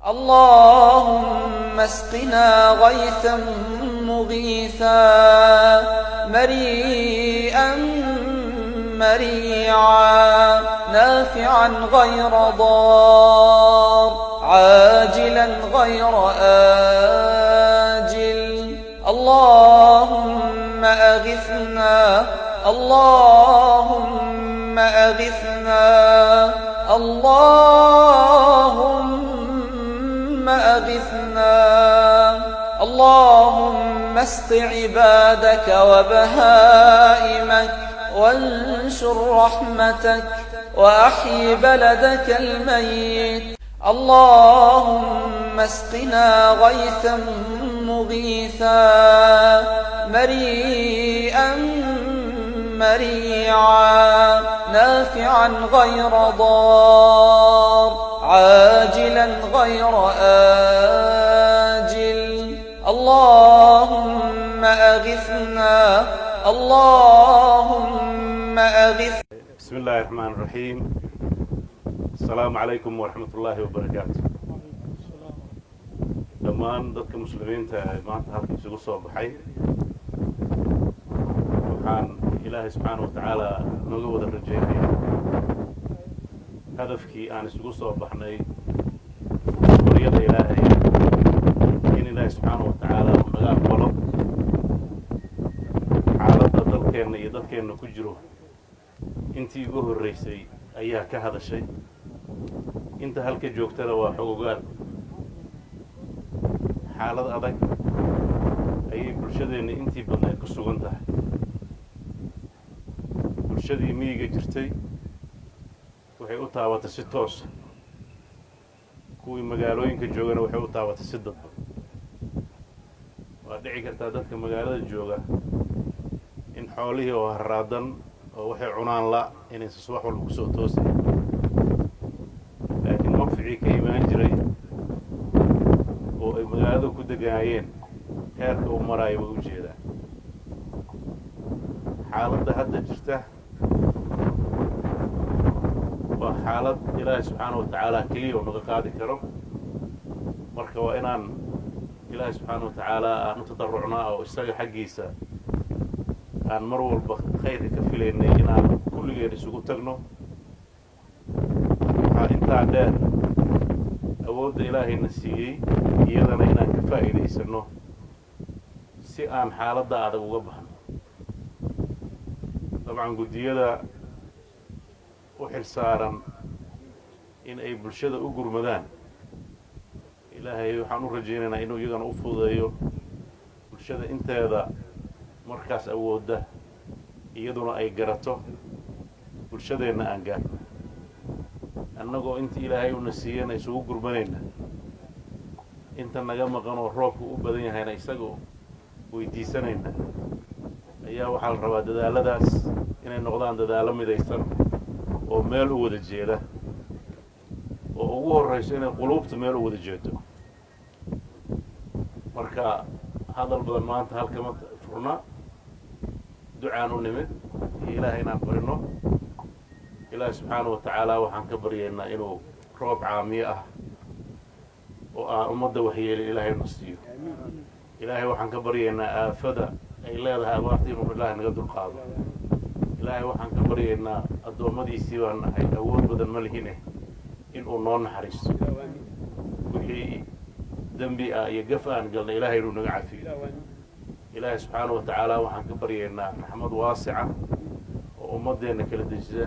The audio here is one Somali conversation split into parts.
اللهم اسقنا غيثا مغيثا مريئا مريعا نافعا غير ضار عاجلا غير آجل اللهم أغثنا اللهم أغثنا اللهم أغثنا اللهم اسق عبادك وبهائمك وانشر رحمتك وأحي بلدك الميت اللهم اسقنا غيثا مغيثا مريئا مريعا نافعا غير ضار عاجلا غير آجل اللهم أغثنا اللهم أغثنا. بسم الله الرحمن الرحيم. السلام عليكم ورحمة الله وبركاته. dhammaan dadka muslimiinta ah maanta halka isugu soo baxay waxaan ilaahay subxaanahu wa tacaala nooga wada rajaynayaa hadafkii aan isugu soo baxnay qoriyada ilaahay in ilaahay subxaanahu wa tacaala uu naga aqbalo xaaladda dalkeenna iyo dadkeenna ku jiro intii ugu horreysay ayaa ka hadashay inta halka joogtana waa xogogaal xaalad adag ayay bulshadeenna intii badneed ku sugan tahay bulshadii miyiga jirtay waxay u taabatay si toosa kuwii magaalooyinka joogana waxay u taabatay si dadban waa dhici kartaa dadka magaalada jooga in xoolihii oo harraadan oo waxay cunaan la inaysan subax walba ku soo toosay laakiin manficii ka imaan jiray oo ay magaalada ku degaayeen heerka uu maraayo way u jeedaan xaaladda hadda jirta waa xaalad ilaahay subxaanahu wa tacaala keliya uu naga qaadi karo marka waa inaan ilaahay subxaanahu wa tacaala aan u tadarrucnaa oo isaga xaggiisa aan mar walba khayrka ka filaynay inaan kulligeen isugu tagno waxaa intaa dheer awoodda ilaahayna siiyey iyadana inaan ka faa'iidaysanno si aan xaaladda adag uga baxno dabcan guddiyada u xilsaaran in ay bulshada u gurmadaan ilaahay waxaan u rajaynaynaa inuu iyagana u fududeeyo bulshada inteeda markaas awoodda iyaduna ay garato bulshadeenna aan gaarno annagoo intii ilaahay una siiyana isugu gurmanayna inta naga maqan oo roobku u badan yahayna isagoo weydiisanayna ayaa waxaa la rabaa dadaaladaas inay noqdaan dadaallo midaysan oo meel u wada jeeda oo ugu horrayso inay quluubta meel u wada jeedo marka hadal badan maanta halkama furna ducaan u nimid iyo ilaahay inaan barino ilaahay subxaanahu wa tacaala waxaan ka baryaynaa inuu roob caamiye ah oo aan ummadda waxyeelin ilaahay na siiyo ilaahay waxaan ka baryaynaa aafada ay leedahay abaarta inuu ilaahay naga dulqaado ilaahay waxaan ka baryaynaa addoommadiisii baan nahay awood badan ma lihine inuu noo naxariisto wixii dembi ah iyo gaf aan galna ilaahay inuu naga cafiyo ilaahay subxaanahu wa tacaala waxaan ka baryaynaa raxmad waasica oo ummaddeenna kala dejisa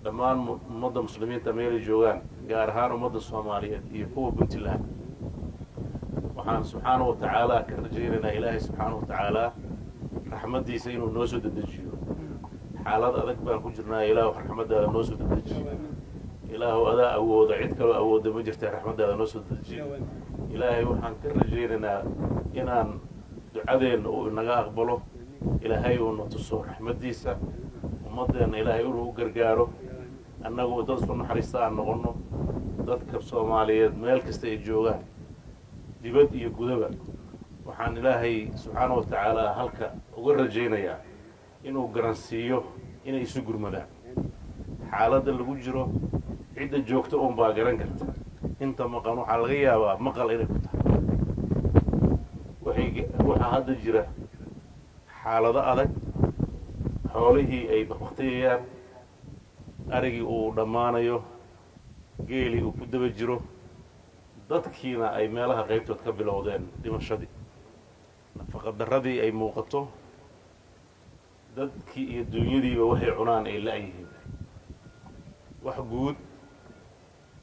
dhammaan ummadda muslimiinta meelay joogaan gaar ahaan ummadda soomaaliyeed iyo kuwa puntland waxaan subxaanahu wa tacaala ka rajaynaynaa ilaahay subxaanahu wa tacaala raxmaddiisa inuu noo soo dedejiyo xaalad adag baan ku jirnaa ilaahu raxmaddaada noo soo dedejiyo ilaahu adaa awooda cid kaloo awoodda ma jirta raxmaddaada noo soo dedejiyo ilaahay waxaan ka rajaynaynaa inaan ducadeenna uu inaga aqbalo ilaahay uuna tuso raxmaddiisa ummaddeenna ilaahay inuu u gargaaro annagu dad isku naxariista aan noqonno dadka soomaaliyeed meel kasta ay joogaan dibad iyo gudaba waxaan ilaahay subxaanahu wa tacaala halka uga rajaynayaa inuu garansiiyo inay isu gurmadaan xaaladda lagu jiro cidda joogta uun baa garan karta inta maqan waxaa laga yaabaa maqal inay ku tahay waxaa hadda jira xaalado adag xoolihii ay baktiyayaan arigii uu dhammaanayo geelii uu ku daba jiro dadkiina ay meelaha qaybtood ka bilowdeen dhimashadii nafaqadarradii ay muuqato dadkii iyo dunyadiiba waxay cunaan ay la-yihiin wax guud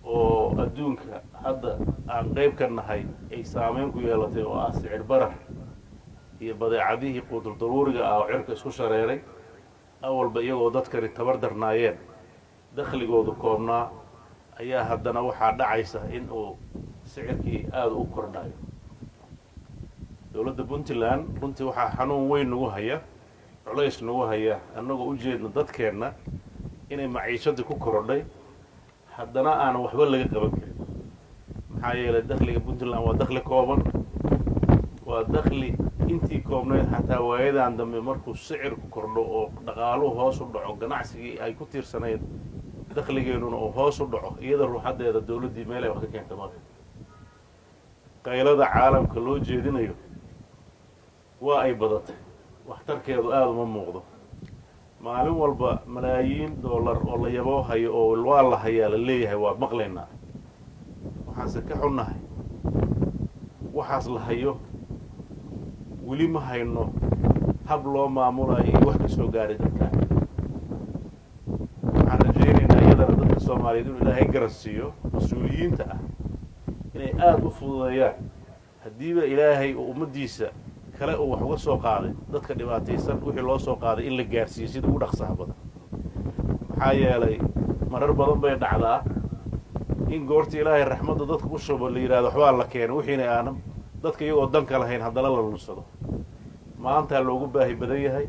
oo adduunka hadda aan qayb ka nahay ay saameyn ku yeelatay oo ah sicir barar iyo badeecadihii quutul daruuriga ah oo cirka isku shareeray awalba iyagoo dadkani tabar darnaayeen dakhligoodu koobnaa ayaa haddana waxaa dhacaysa in uu sicirkii aada u kordhayo dowladda puntland runtii waxaa xanuun weyn nagu haya culays nagu haya annagoo u jeedno dadkeenna inay maciishadii ku korodhay haddana aanan waxba laga qaban karin maxaa yeelay dakhliga puntland waa dakhli kooban waa dakhli intii koobnayd xataa waayadan dambe markuu sicirku kordho oo dhaqaaluhu hoos u dhaco ganacsigii ay ku tiirsanayd dakhligeennuna uu hoos u dhaco iyada ruuxaddeeda dowladdii meel ay wax ka keenta male qaylada caalamka loo jeedinayo waa ay badatay waxtarkeedu aada uma muuqdo maalin walba malaayiin dollar oo la yaboo hayo oo waa la hayaa la leeyahay waa maqlaynaa waxaanse ka xunnahay waxaas la hayo weli ma hayno hab loo maamulayo iyo wax ka soo gaaray dadkaan waxaan rajaynaynaa iyadana dadka soomaaliyeed inuu ilaahay garansiiyo mas-uuliyiinta ah inay aada u fududeeyaan haddiiba ilaahay oo ummaddiisa kale uu wax uga soo qaaday dadka dhibaataysan wixii loo soo qaaday in la gaarsiiyo sida ugu dhaqsaha badan maxaa yeelay marar badan bay dhacdaa in goorta ilaahay raxmadda dadka u shubo la yidhahdo waxbaa la keenay wixiina aanan dadka iyagoo danka lahayn haddana la lunsado maantaa loogu baahi badan yahay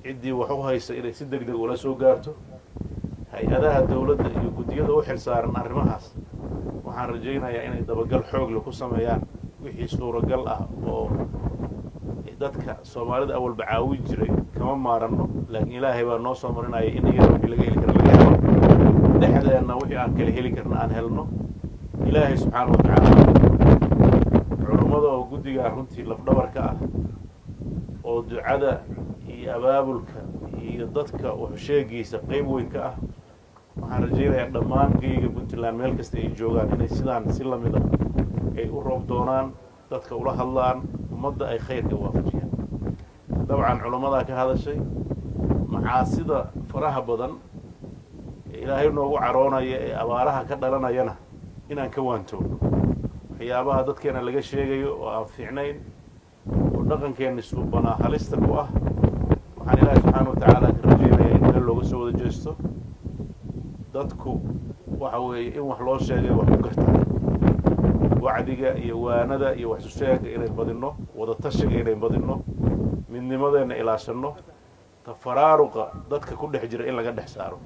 ciddii wax u haysa inay si deg deg ula soo gaarto hay-adaha dowladda iyo guddiyada u xil saaran arrimahaas waxaan rajaynayaa inay dabagal xoogle ku sameeyaan wixii suuragal ah oo dadka soomaalida awalba caawin jiray kama maaranno laakiin ilaahay baa noo soo marinaya in iyada wixii laga heli kara laga helo dhexdeenna wixii aan kala heli karna aan helno ilaahay subxaana wa tacaala culummada oo guddigaa runtii lafdhabarka ah oo ducada iyo abaabulka iyo dadka waxsheegiisa qayb weyn ka ah waxaan rajaynayaa dhammaan geyga puntland meel kasta ay joogaan inay sidaan si lamid ah ay u roob doonaan dadka ula hadlaan ummadda ay khayrka waafajiyaan dabcan culammadaa ka hadashay macaasida faraha badan ee ilaahay noogu caroonaya ee abaaraha ka dhalanayana inaan ka waantoogno waxyaabaha dadkeena laga sheegayo oo aan fiicnayn oo dhaqankeenna suubanaa halista ku ah waxaan ilaahay subxaana wa tacaala ka rajaynayaa in meel looga soo wada jeesto dadku waxa weeye in wax loo sheegay wax ku gartaa wacdiga iyo waanada iyo waxsusheega inay badinno wada tashiga inay badinno midnimadeenna ilaashanno tafaraaruqa dadka ku dhex jira in laga dhex saaro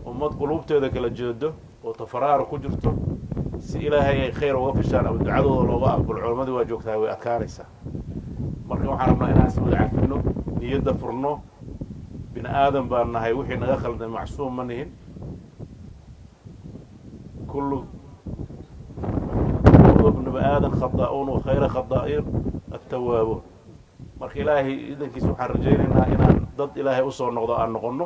ummad quluubteeda kala jeedo oo tafaraaruq ku jirto si ilaahay ay khayr uga fishaan ama ducadooda looga aqbalo culammadii waa joogtaa way adkaanaysaa marka waxaan rabnaa inaan si wada cafinno niyadda furno bini aadan baan nahay wixii naga khalday macsuum ma nihin kullu ابن آدم خطاؤون وخير خطائين التوابون marka ilaahay idankiisa waxaan rajaynaynaa inaan dad ilaahay u soo noqdo aan noqonno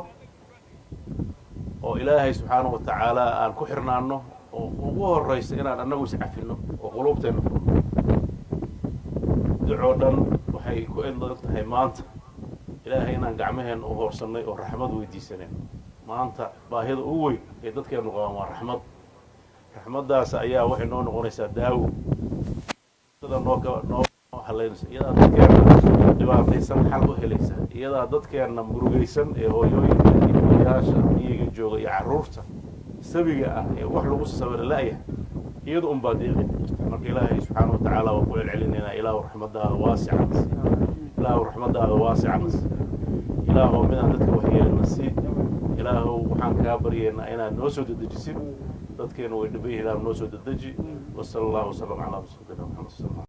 oo ilaahay subxaana wa tacaala aan ku xirnaanno oo ugu horraysa inaan annagu is cafinno oo quluubteenna furno ducoo dhan waxay ku edlan tahay maanta ilaahay inaan gacmaheenna u hoorsannay oo raxmad weydiisaneen maanta baahida ugu weyn ee dadkeennu qabaan waa raxmad raxmaddaas ayaa waxay noo noqonaysaa daawo sida noo halaynaysa iyadaa dadkeenna dhibaataysan xal u helaysa iyadaa dadkeenna murugaysan ee hooyooyinka iyo odayaasha miyiga jooga iyo carruurta sabiga ah ee wax lagu sabira la'yahay iyada unbaa deeqin marka ilaahay subxaana wa tacaala waan ku celcelinaynaa ilaahu raxmaddaada waasicanas ilaahu raxmaddaada waasicanas ilaahu midaan dadka waxyeelina sii ilaahu waxaan kaa baryaynaa inaad noo soo dedejisid dadkeena way dhiban yihiin noo soo dedeji wasala allahu wasalam calaa rasuulina maxamed